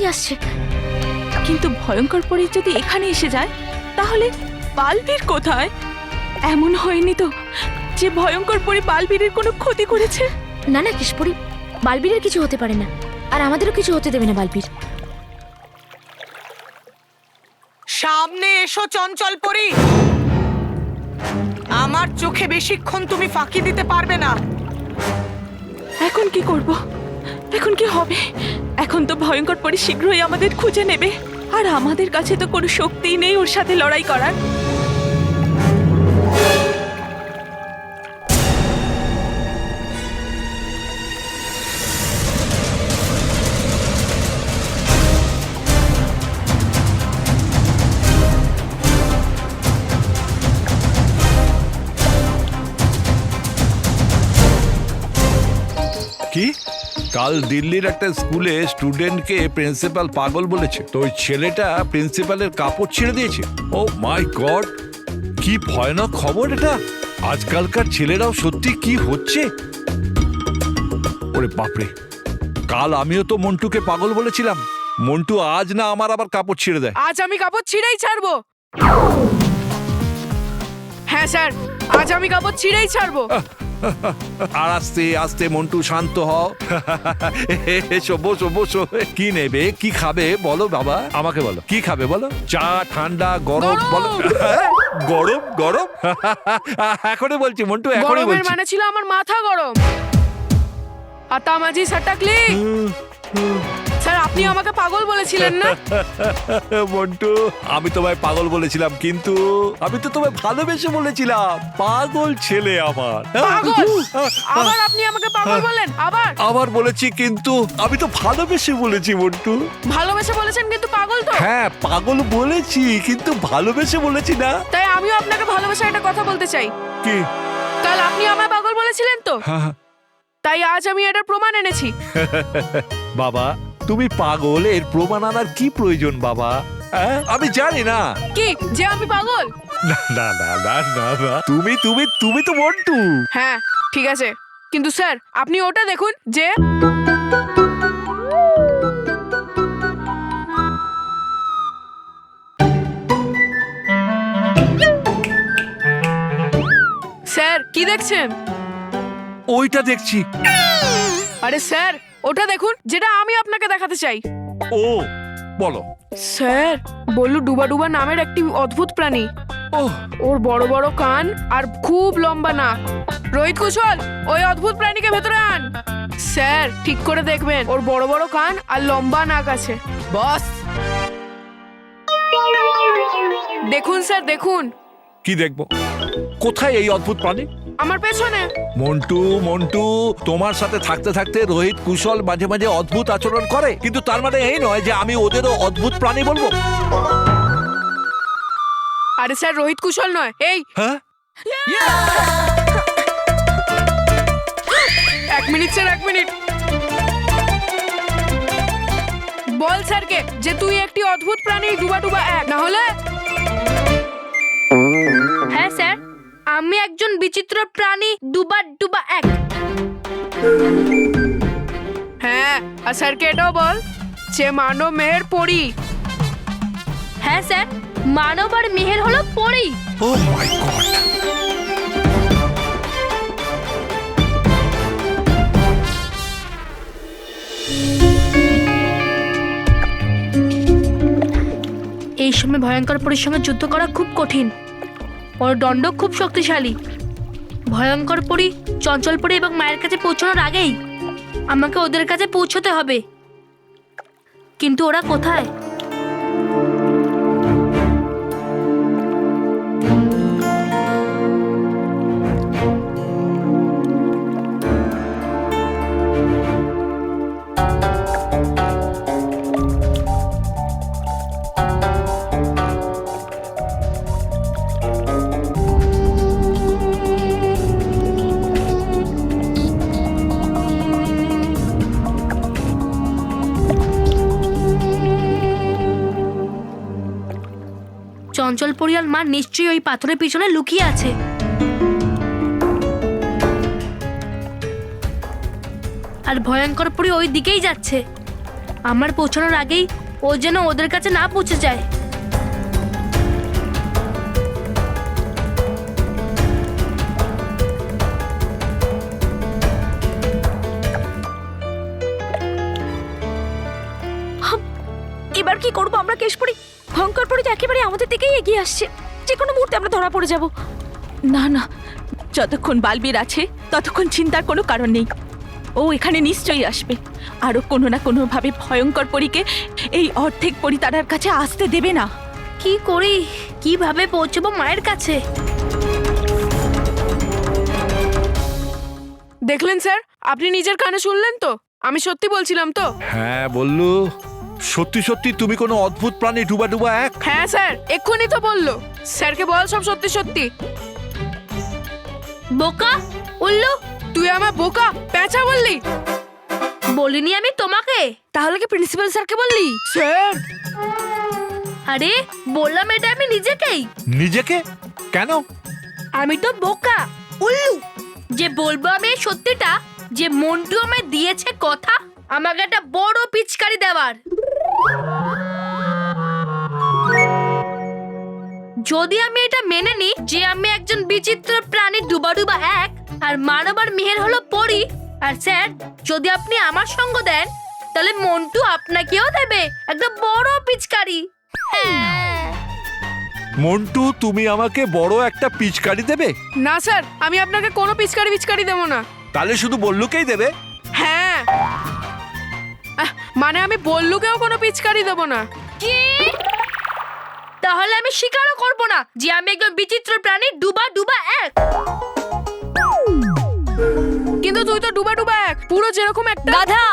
তাড়াতাড়ি আসছে। কিন্তু ভয়ঙ্কর পরী যদি এখানে এসে যায় তাহলে বালবীর কোথায়? এমন হয়নি তো যে ভয়ঙ্কর পরী বালবীরের কোনো ক্ষতি করেছে? না না কেশপুরী, বালবীরের কিছু হতে পারে না, আর আমাদেরও কিছু হতে দেবে না বালবীর। সামনে এসো চঞ্চল পরী। আমার চোখে বেশিক্ষণ তুমি ফাঁকি দিতে পারবে না। এখন কি করব? এখন কি হবে? এখন তো ভয়ঙ্কর পরী শীঘ্রই আমাদের খুঁজে নেবে, আর আমাদের কাছে তো কোনো শক্তিই নেই ওর সাথে লড়াই করার। কি কাল দিল্লির একটা স্কুলে স্টুডেন্টকে প্রিন্সিপাল পাগল বলেছে, তো ওই ছেলেটা প্রিন্সিপালের কাপড় ছিঁড়ে দিয়েছে। ও মাই গড, কি ভয়ানক খবর এটা! আজকালকার ছেলেরাও সত্যি কি হচ্ছে! ওরে বাপরে, কাল আমিও তো মন্টুকে পাগল বলেছিলাম। মন্টু আজ না আমার আবার কাপড় ছিঁড়ে দেয়। আজ আমি কাপড় ছিঁড়েই ছাড়বো। হ্যাঁ স্যার, আজ আমি কাপড় ছিঁড়েই ছাড়বো। আর আস্তে আস্তে মন্টু, শান্ত হও। এসো, বসো বসো। কি নেবে, কি খাবে বলো বাবা, আমাকে বলো কি খাবে বলো। চা, ঠান্ডা, গরম বলো। গরম গরম এখনই বলছি মন্টু, এখনই গরমের বলছি। মানে ছিল আমার মাথা গরম। আতামাজি সাটাকলি স্যার, আপনি আমাকে পাগল বলেছিলেন না? মন্টু, আমি তোমায় পাগল বলেছিলাম, কিন্তু আমি তো তোমায় ভালোবেসে বলেছিলাম। পাগল ছেলে আমার। পাগল? আবার আপনি আমাকে পাগল বলেন? আবার বলেছি, কিন্তু আমি তো ভালোবেসে বলেছি মন্টু। ভালোবেসে বলেছেন কিন্তু পাগল তো? হ্যাঁ, পাগল বলেছি, কিন্তু ভালোবেসে বলেছি না। তাই আমিও আপনাকে ভালোবেসে একটা কথা বলতে চাই। কি? কাল আপনি আমায় পাগল বলেছিলেন তো, তাই আজ আমি এটার প্রমাণ এনেছি। বাবা, তুমি পাগল, এর প্রমাণ আনার কি প্রয়োজন বাবা? আমি জানি না। কি যে আমি পাগল? না না না না না না, তুমি তুমি তুমি তো মন্টু। হ্যাঁ ঠিক আছে, কিন্তু স্যার আপনি ওটা দেখুন যে স্যার কি দেখছেন? ওইটা দেখছি। আরে স্যার ওটা দেখুন যেটা আমি আপনাকে দেখাতে চাই। ও, বলো। স্যার, বল্লু ডুবা ডুবা নামের একটি অদ্ভুত প্রাণী। ওর বড় বড় কান আর খুব লম্বা নাক। রোহিত কুশল, ওই অদ্ভুত প্রাণীকে ভেতরে আন। স্যার ঠিক করে দেখবেন, ওর বড় বড় কান আর লম্বা নাক আছে। বস দেখুন স্যার, দেখুন। কি দেখবো? কোথায় এই অদ্ভুত প্রাণী? আমার পেছনে। মন্টু মন্টু, তোমার সাথে থাকতে থাকতে রোহিত কুশল মাঝে মাঝে অদ্ভুত আচরণ করে, কিন্তু তার মানে এই নয় যে আমি ওদেরও অদ্ভুত প্রাণী বলবো। আরে স্যার, রোহিত কুশল নয়, এই। হ্যাঁ, এক মিনিট স্যার, এক মিনিট। বল স্যারকে যে তুই একটি অদ্ভুত প্রাণী ডুবা ডুবা এক, না হলে। হ্যাঁ স্যার, আমি একজন বিচিত্র প্রাণী ডুবা ডুবা এক। হ্যাঁ, আর স্যারকে এটাও বল যে মানব মেহের পড়ি। হ্যাঁ স্যার, মানব আর মেহের হলো পরী। ও মাই গড। এই সময় ভয়ঙ্কর পরীর সঙ্গে যুদ্ধ করা খুব কঠিন। ওর দণ্ড খুব শক্তিশালী। ভয়ঙ্কর পরী, চঞ্চল পরী এবং মায়ের কাছে পৌঁছানোর আগেই আমাকে ওদের কাছে পৌঁছতে হবে। কিন্তু ওরা কোথায়? চঞ্চল পরী আর মা নিশ্চয়ই ওই পাথরের পিছনে লুকিয়ে আছে। আর ভয়ঙ্কর পরী ওই দিকেই যাচ্ছে। আমার পৌঁছানোর আগেই ও যেন ওদের কাছে না পৌঁছে যায়। এবার কি করব আমরা? কেশপুরি ভয়ঙ্কর পরি তো একেবারে আমাদের দিকেই এগিয়ে আসছে, যে কোনো মুহূর্তে আমরা ধরা পড়ে যাব। না না, যতক্ষণ বালবীর আছে ততক্ষণ চিন্তার কোনো কারণ নেই। ও এখানে নিশ্চয়ই আসবে, আরও কোনো না কোনোভাবে ভয়ঙ্কর পরীকে এই অর্ধেক পরি তারার কাছে আসতে দেবে না। কি করি, কিভাবে পৌঁছবো মায়ের কাছে? দেখলেন স্যার, আপনি নিজের কানে শুনলেন তো? আমি সত্যি বলছিলাম তো? হ্যাঁ বললু, সত্যি সত্যি তুমি কোনো অদ্ভুত প্রাণী ডুবা ডুবা এক। হ্যাঁ স্যার, এক্ষুনি তো বললো। স্যারকে বল সব সত্যি সত্যি। বোকা উল্লু, তুই আমার বোকা পেঁচা বললি? বলিনি আমি তোমাকে। তাহলে কি প্রিন্সিপাল স্যারকে বললি? স্যার, আরে বললাম এটা আমি নিজেকেই। নিজেকে কেন? আমি তো বোকা উল্লু যে বলবো আমি এই সত্যিটা, যে মন্টু আমায় দিয়েছে কথা আমাকে একটা বড় পিচকারি দেওয়ার। যদি আমি এটা মেনে নিই যে আমি একজন বিচিত্র প্রাণী ডুবাডুবা এক, আর মানব আর মেহের হলো পরি, আর স্যার যদি আপনি আমার সঙ্গ দেন তাহলে মন্টু আপনাকেও দেবে একটা বড় পিচকারি। মন্টু, তুমি আমাকে বড় একটা পিচকারি দেবে? না স্যার, আমি আপনাকে কোনো পিচকারি দেবো না। তাহলে শুধু বল্লুকেই দেবে? হ্যাঁ, মানে আমি বল্লুকেও কোনো পিচকারি দেবো না। কি? তাহলে আমি স্বীকারও করব না যে আমি একজন বিচিত্র প্রাণী ডুবা এক। কিন্তু তুই তো ডুবা এক, পুরো যেরকম একটা গাধা।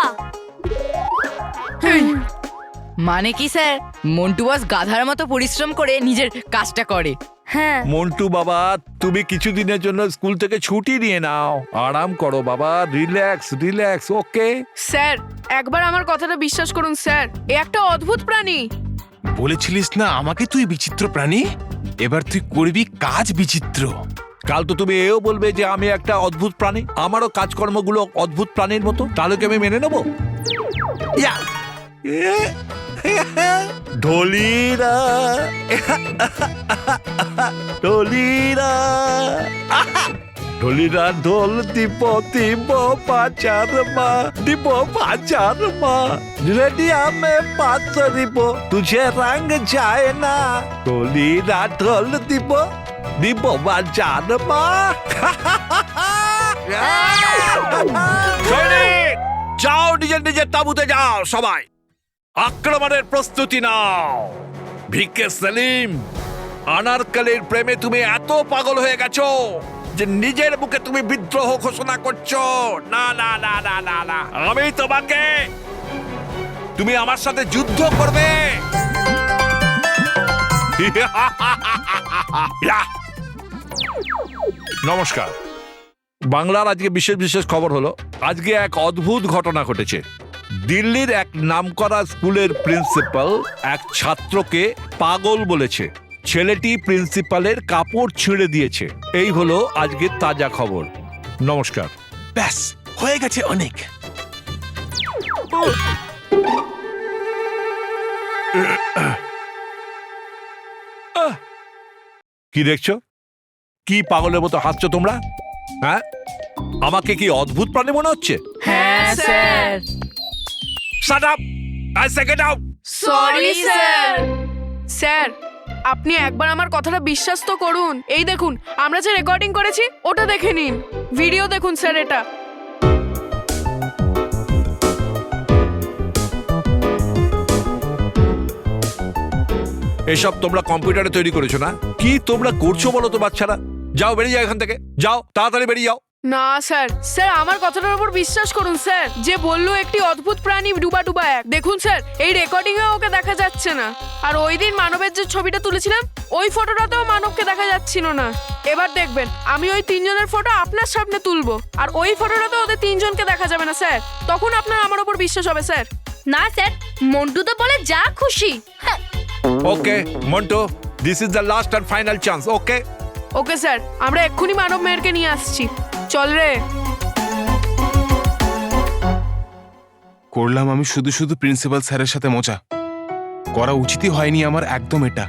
মানে কি স্যার, মন্টু বস গাধার মতো পরিশ্রম করে নিজের কাজটা করে। হ্যাঁ, মন্টু বাবা, তুমি কিছুদিনের জন্য স্কুল থেকে ছুটি নিয়ে নাও, আরাম করো বাবা, রিল্যাক্স। ওকে স্যার, একবার আমার কথাটা বিশ্বাস করুন স্যার, এ একটা অদ্ভুত প্রাণী। বলেছিলিস না আমাকে তুই বিচিত্র প্রাণী, এবার তুই করবি কাজ বিচিত্র। কাল তো তুমি এও বলবে যে আমি একটা অদ্ভুত প্রাণী, আমারও কাজকর্মগুলো অদ্ভুত প্রাণীর মতো, তাহলে কি আমি মেনে নেবো? ইয়া! ঢলিরা ঢলিরা ঢলিরা ঢোল দিব পাচার মা রেডিয়া মে পাতরিব তুঝে রঙ যায় না। ঢলিরা ঢোল দিব বাজার মা। সৈনিক, যাও নিজের তাঁবুতে যাও, সবাই আক্রমণের প্রস্তুতি নাও। ভিকে সেলিম, আনারকলির প্রেমে তুমি এত পাগল হয়ে গেছো যে নিজের মুখে তুমি বিদ্রোহ ঘোষণা করছো। না না না না না না, আমি তোমাকে, তুমি আমার সাথে যুদ্ধ করবে। নমস্কার। বাংলার আজকে বিশেষ খবর হলো, আজকে এক অদ্ভুত ঘটনা ঘটেছে। দিল্লির এক নামকরা স্কুলের প্রিন্সিপাল এক ছাত্রকে পাগল বলেছে। ছেলেটি প্রিন্সিপালের কাপড় ছিঁড়ে দিয়েছে। এই হলো আজকের তাজা খবর। নমস্কার। ব্যাস, হয়ে গেছে অনেক। কি দেখছো? কি পাগলের মতো হাসছো তোমরা? হ্যাঁ, আমাকে কি অদ্ভুত প্রাণী মনে হচ্ছে? হ্যাঁ sir. Shut up! I say get out! Sorry sir. Sir, আপনি একবার আমার কথাটা বিশ্বাস তো করুন। এই দেখুন, আমরা যে রেকর্ডিং করেছি ওটা দেখে নিন, ভিডিও দেখুন স্যার। এটা এসব তোমরা কম্পিউটারে তৈরি করেছো না? কি তোমরা করছো বলো তো বাচ্চারা? যাও, বেরিয়ে যাও এখান থেকে, যাও তাড়াতাড়ি বেরিয়ে যাও। না স্যার, স্যার আমার কথাটার উপর বিশ্বাস করুন স্যার। যে বললো একটি অদ্ভুত প্রাণী ডুবা এক, দেখুন স্যার এই রেকর্ডিং এ ওকে দেখা যাচ্ছে না। আর ওই দিন মানবের যে ছবিটা তুলেছিলাম ওই ফটোটাতেও মানবকে দেখা যাচ্ছিল না। এবার দেখবেন আমি ওই তিনজনের ফটো আপনার সামনে তুলবো, আর ওই ফটোটাতে ওদের তিনজনকে দেখা যাবে না স্যার। তখন আপনার আমার উপর বিশ্বাস হবে স্যার। না স্যার, মন্টু তো বলে যা খুশি। হ্যাঁ, okay Montu, this is the last and final chance. Okay okay sir, আমরা এক্ষুনি মানব মেয়েরকে নিয়ে আসছি। চল রে। করলাম আমি শুধু শুধু প্রিন্সিপাল স্যারের সাথে মজা। করা উচিতই হয়নি আমার একদম এটা।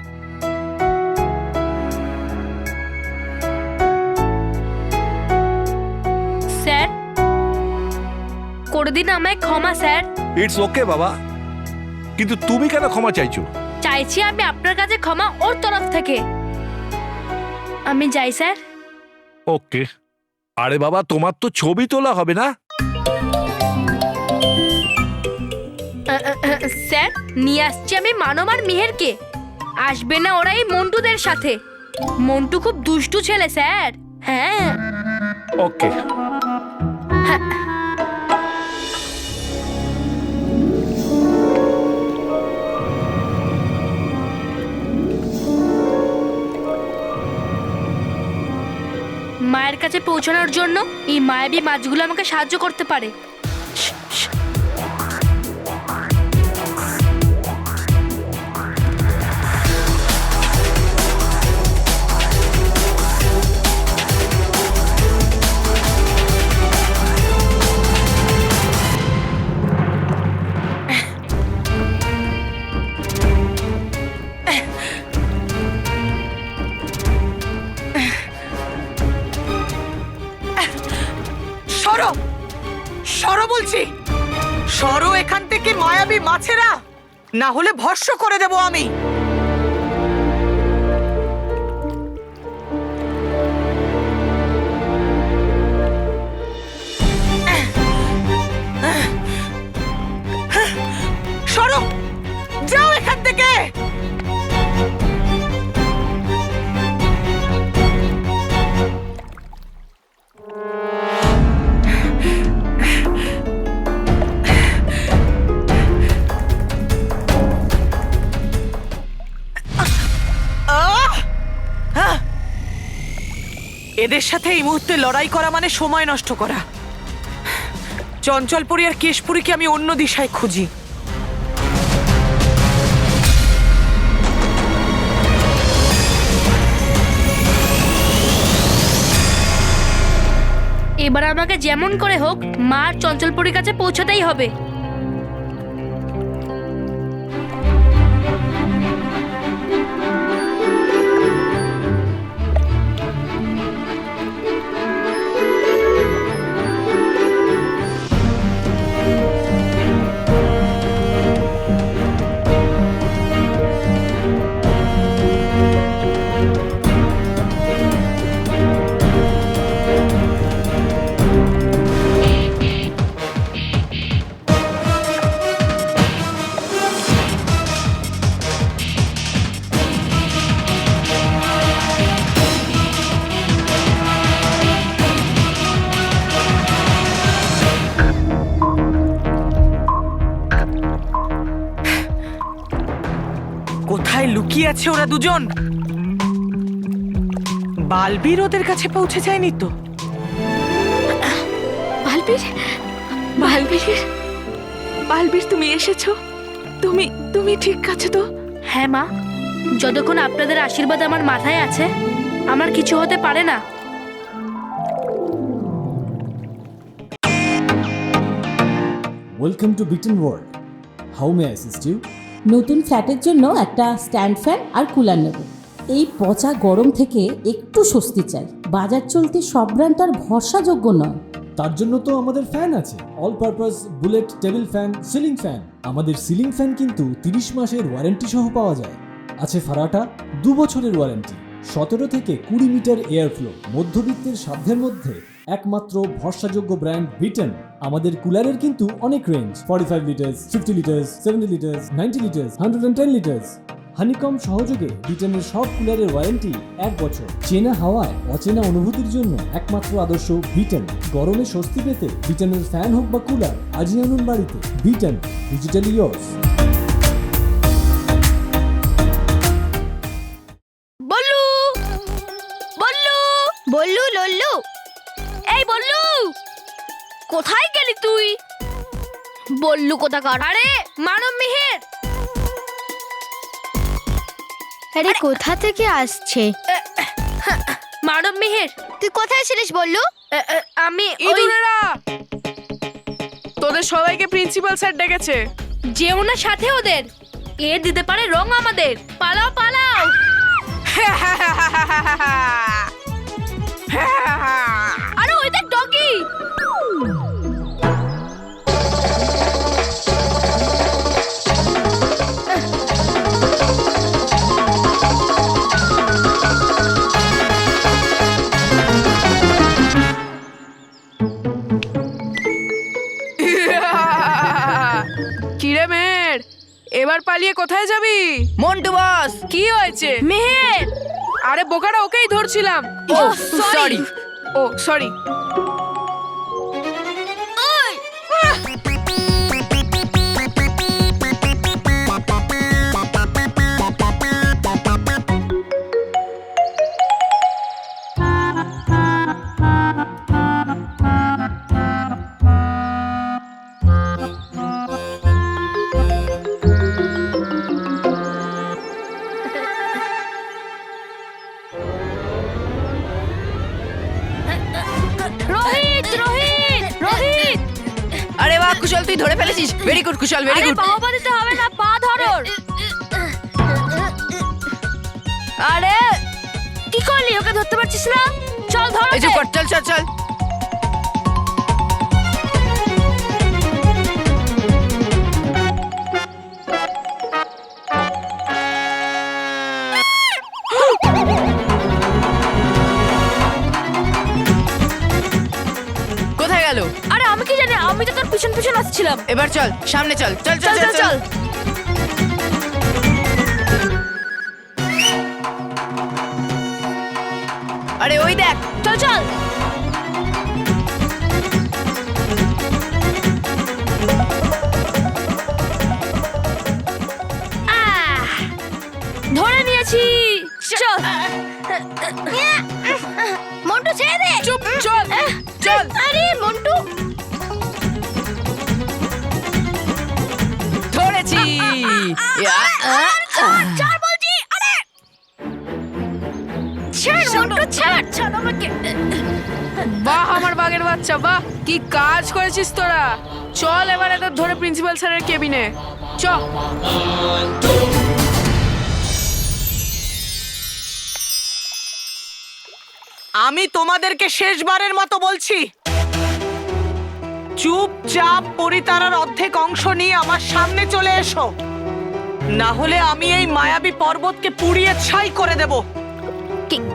স্যার, করে দিন আমায় ক্ষমা স্যার। ইটস ওকে বাবা, কিন্তু তুমি কেন ক্ষমা চাইছো? চাইছি আমি আপনার কাছে ক্ষমা ওর তরফ থেকে। আমি যাই স্যার। ওকে। আরে বাবা, তোমার তো ছবি তোলা হবে না? স্যার, নিয়ে আসছি আমি মানব আর মিহেরকে। আসবে না ওরা এই মন্টুদের সাথে? মন্টু খুব দুষ্টু ছেলে স্যার। হ্যাঁ। ওকে। মায়ের কাছে পৌঁছানোর জন্য এই মায়াবী মাছগুলো আমাকে সাহায্য করতে পারে। সরো, সরো বলছি, সরো এখান থেকে মায়াবী মাছেরা, না হলে ভস্ম করে দেব আমি। সরো, যাও এখান থেকে। এদের সাথে এই মুহূর্তে লড়াই করা মানে সময় নষ্ট করা। চঞ্চলপুরী আর কেশপুরীকে আমি অন্য দিশায় খুঁজি। এবার আমাকে যেমন করে হোক মা আর চঞ্চলপুরীর কাছে পৌঁছাতেই হবে। কোথায় লুকিয়ে আছে ওরা দুজন? বালবীর ওদের কাছে পৌঁছে যায়নি তো? বালবীর, বালবীর, বালবীর তুমি এসেছো? তুমি তুমি ঠিক আছো তো? হ্যাঁ মা, যতক্ষণ আপনাদের আশীর্বাদ আমার মাথায় আছে আমার কিছু হতে পারে না। Welcome to Beaton world. How may I assist you? নতুন ফ্ল্যাটের জন্য একটা স্ট্যান্ড ফ্যান আর কুলার নেব। এই পচা গরম থেকে একটু স্বস্তি চাই। বাজার চলতে সব ব্র্যান্ড তো আর ভরসাযোগ্য নয়। তার জন্য তো আমাদের ফ্যান আছে, all purpose bullet table fan, ceiling fan. আমাদের সিলিং ফ্যান কিন্তু 30 মাসের ওয়ারেন্টি সহ পাওয়া যায়। আছে ফারাটা 2 বছরের ওয়ারেন্টি, 17 থেকে 20 মিটার এয়ার ফ্লো, মধ্যবিত্তের সাধ্যের মধ্যে একমাত্র ভরসাযোগ্য ব্র্যান্ড বিটন। আমাদের কুলারের কিন্তু অনেক range, 45 litres, 50 litres, 70 litres, 90 litres, 110 litres. Honeycomb সহযোগে বিটনের সব কুলারের ওয়ারেন্টি 1 বছর। চেনা হাওয়ায় অচেনা অনুভূতির জন্য একমাত্র আদর্শ বিটন। গরমে স্বস্তি পেতে বিটনের ফ্যান হোক বা কুলার আজই আনুন বাড়িতে। বিটন, ডিজিটালি ইয়ার্স। বল্লু, বল্লু, বল্লু, লল্লু, এই বল্লু, কোথায় গেলি তুই? বল্লু কোথাকার? আরে মানব মিহির। আরে কোথা থেকে আসছে? মানব মিহির, তুই কোথায় ছিলিস বললু? আমি ওই ইঁদুরেরা, তোদের সবাইকে প্রিন্সিপাল স্যার ডেকেছে। যেও না সাথে ওদের, এ দিতে পারে রং আমাদের। পালাও পালাও। আরে ওই দেখ ডগি। কিরে মেহের, এবার পালিয়ে কোথায় যাবি? মন্টু বস। কি হয়েছে? মেহের, আরে বোকাটা, ওকেই ধরছিলাম। ও সরি। ও সরি। রোহিত রোহিত রোহিত। আরে বাহ কুশল, তুই ধরে ফেলেছিস। ভেরি গুড কুশল, ভেরি আরে গুড। বাবা দিতে হবে না, পা ধরো। আরে কি করলি? ওকে ধরতে পারছিস না? চল ধর। এই যে কর, চল চল চল। কোথায় গেল? আরে আমি কি জানি, আমি তো তোর পিছন পিছন আসছিলাম। এবার চল, সামনে চল। চল চল চল চল। আরে ওই দেখ। চল চল। ধরে নিয়েছি। চল মন্টু, ছেড়ে দে। চুপ, চল চল। আরে মন্টু, ধরেছি। ছাড় বলছি। আরে ছাড় মন্টু, ছাড় ছাড় আমাকে। বাহ আমার বাঘের বাচ্চা, বাহ কি কাজ করেছিস তোরা। চল এবার এদের ধরে প্রিন্সিপাল স্যারের কেবিনে চ। আমি তোমাদেরকে শেষবারের মতো বলছি, চুপচাপ পরিতারার অর্ধেক অংশ নিয়ে আমার সামনে চলে এসো, না হলে আমি এই মায়াবী পর্বতকে পুড়িয়ে ছাই করে দেব।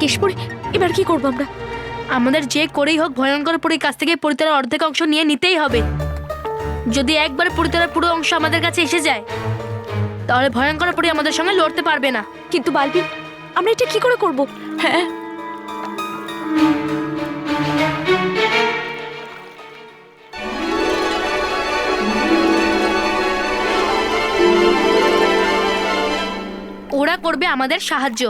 কেশপুরি, এবার কি করবো আমরা? আমাদের যে করেই হোক ভয়ঙ্কর পরীর কাছ থেকে পরিতারার অর্ধেক অংশ নিয়ে নিতেই হবে। যদি একবার পরিতারার পুরো অংশ আমাদের কাছে এসে যায়, তাহলে ভয়ঙ্কর পরী আমাদের সঙ্গে লড়তে পারবে না। কিন্তু বালবি, আমরা এটা কি করে করব? হ্যাঁ, ওরা করবে আমাদের সাহায্য।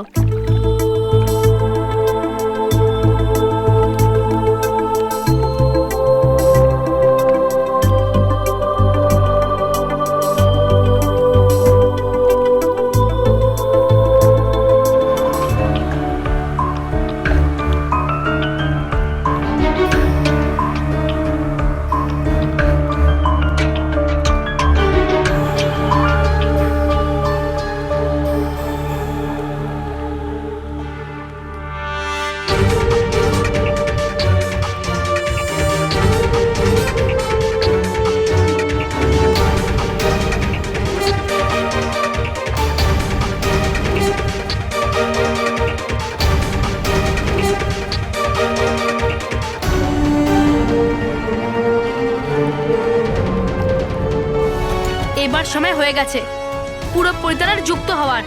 এবার সময় হয়ে গেছে পুরো পরিতারার যুক্ত হওয়ার।